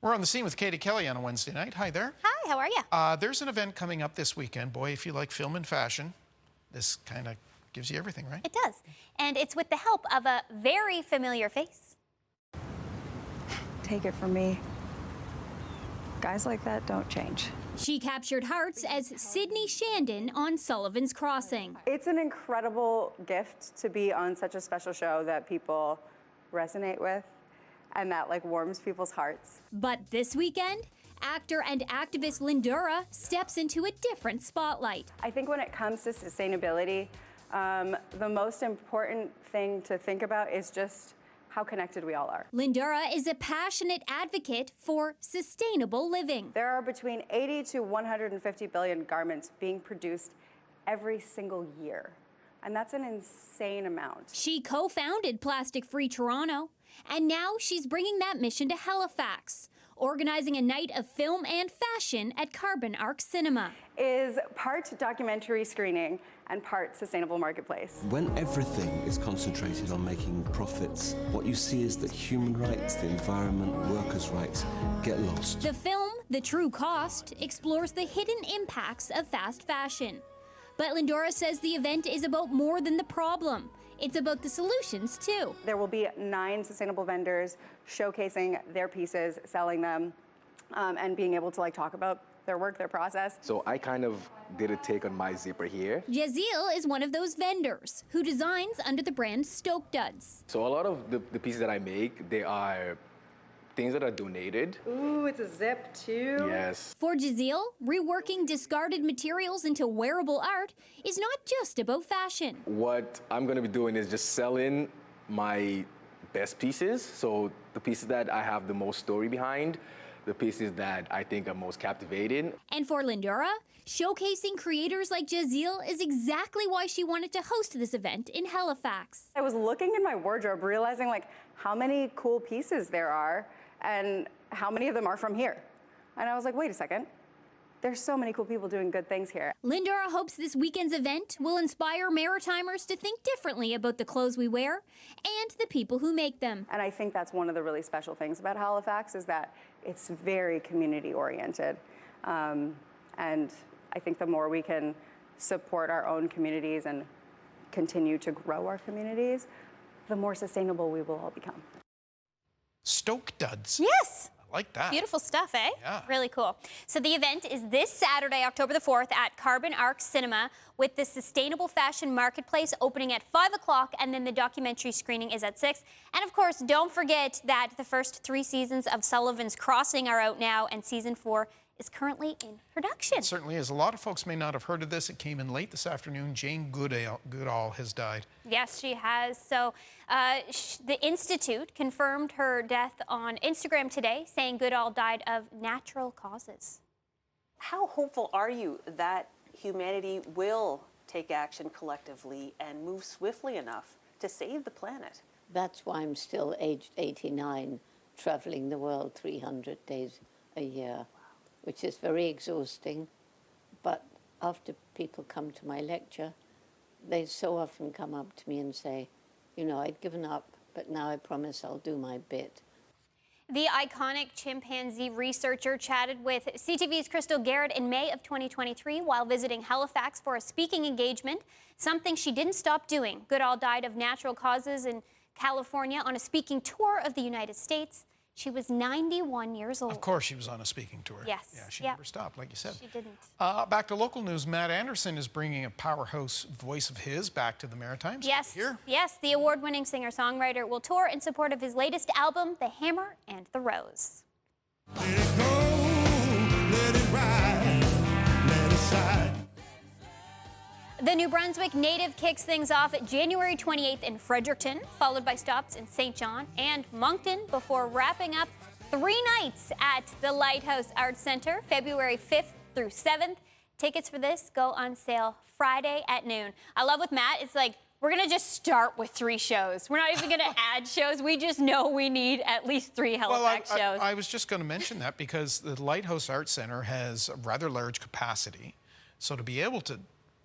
We're on the scene with Katie Kelly on a Wednesday night. Hi there. Hi, how are you? There's an event coming up this weekend. Boy, if you like film and fashion, this kind of gives you everything, right? It does. And it's with the help of a very familiar face. Take it from me. Guys like that don't change. She captured hearts as Sydney Shandon on Sullivan's Crossing. It's an incredible gift to be on such a special show that people resonate with and that warms people's hearts. But this weekend, actor and activist Lindura steps into a different spotlight. I think when it comes to sustainability, the most important thing to think about is just how connected we all are. Lindura is a passionate advocate for sustainable living. There are between 80 to 150 billion garments being produced every single year. And that's an insane amount. She co-founded Plastic Free Toronto, and now she's bringing that mission to Halifax, organizing a night of film and fashion at Carbon Arc Cinema. Is part documentary screening and part sustainable marketplace. When everything is concentrated on making profits, what you see is that human rights, the environment, workers' rights get lost. The film, The True Cost, explores the hidden impacts of fast fashion. But Lindura says the event is about more than the problem. It's about the solutions, too. There will be 9 sustainable vendors showcasing their pieces, selling them, and being able to talk about their work, their process. So I kind of did a take on my zipper here. Jazeel is one of those vendors who designs under the brand Stoke Duds. So a lot of the pieces that I make, they are things that are donated. Ooh, it's a zip too. Yes. For Jazeel, reworking discarded materials into wearable art is not just about fashion. What I'm going to be doing is just selling my best pieces. So the pieces that I have the most story behind, the pieces that I think are most captivating. And for Lindura, showcasing creators like Jazeel is exactly why she wanted to host this event in Halifax. I was looking in my wardrobe, realizing how many cool pieces there are and how many of them are from here. And I was like, wait a second. There's so many cool people doing good things here. Lindura hopes this weekend's event will inspire Maritimers to think differently about the clothes we wear and the people who make them. And I think that's one of the really special things about Halifax is that it's very community-oriented. And I think the more we can support our own communities and continue to grow our communities, the more sustainable we will all become. Stoke Duds. Yes. I like that. Beautiful stuff, eh? Yeah. Really cool. So the event is this Saturday, October the 4th at Carbon Arc Cinema with the Sustainable Fashion Marketplace opening at 5 o'clock, and then the documentary screening is at 6. And of course, don't forget that the first 3 seasons of Sullivan's Crossing are out now, and season 4 is currently in production. It certainly is. A lot of folks may not have heard of this. It came in late this afternoon. Jane Goodall has died. Yes, she has. So the Institute confirmed her death on Instagram today, saying Goodall died of natural causes. How hopeful are you that humanity will take action collectively and move swiftly enough to save the planet? That's why I'm still aged 89, traveling the world 300 days a year, which is very exhausting. But after people come to my lecture, they so often come up to me and say, you know, I'd given up, but now I promise I'll do my bit. The iconic chimpanzee researcher chatted with CTV's Crystal Garrett in May of 2023 while visiting Halifax for a speaking engagement, something she didn't stop doing. Goodall died of natural causes in California on a speaking tour of the United States. She was 91 years old. Of course she was on a speaking tour. Yes. Yeah, she never stopped, like you said. She didn't. Back to local news. Matt Anderson is bringing a powerhouse voice of his back to the Maritimes. Yes, Here. yes, the award-winning singer-songwriter will tour in support of his latest album, The Hammer and the Rose. Let it go, let it ride, let it slide. The New Brunswick native kicks things off at January 28th in Fredericton, followed by stops in St. John and Moncton before wrapping up 3 nights at the Lighthouse Arts Centre, February 5th through 7th. Tickets for this go on sale Friday at noon. I love with Matt, it's like, we're going to just start with 3 shows. We're not even going to add shows. We just know we need at least 3 Halifax shows. I was just going to mention that because the Lighthouse Arts Centre has a rather large capacity. So to be able to,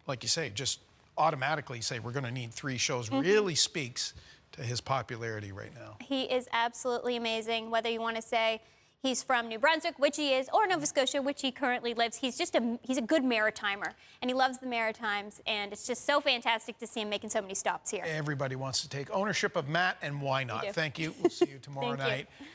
like you say, just automatically say we're going to need 3 shows really speaks to his popularity right now. He is absolutely amazing, whether you want to say, He's from New Brunswick, which he is, or Nova Scotia, which he currently lives. He's a good Maritimer, and he loves the Maritimes, and it's just so fantastic to see him making so many stops here. Everybody wants to take ownership of Matt, and why not? do. Thank you. We'll see you tomorrow Thank you. night.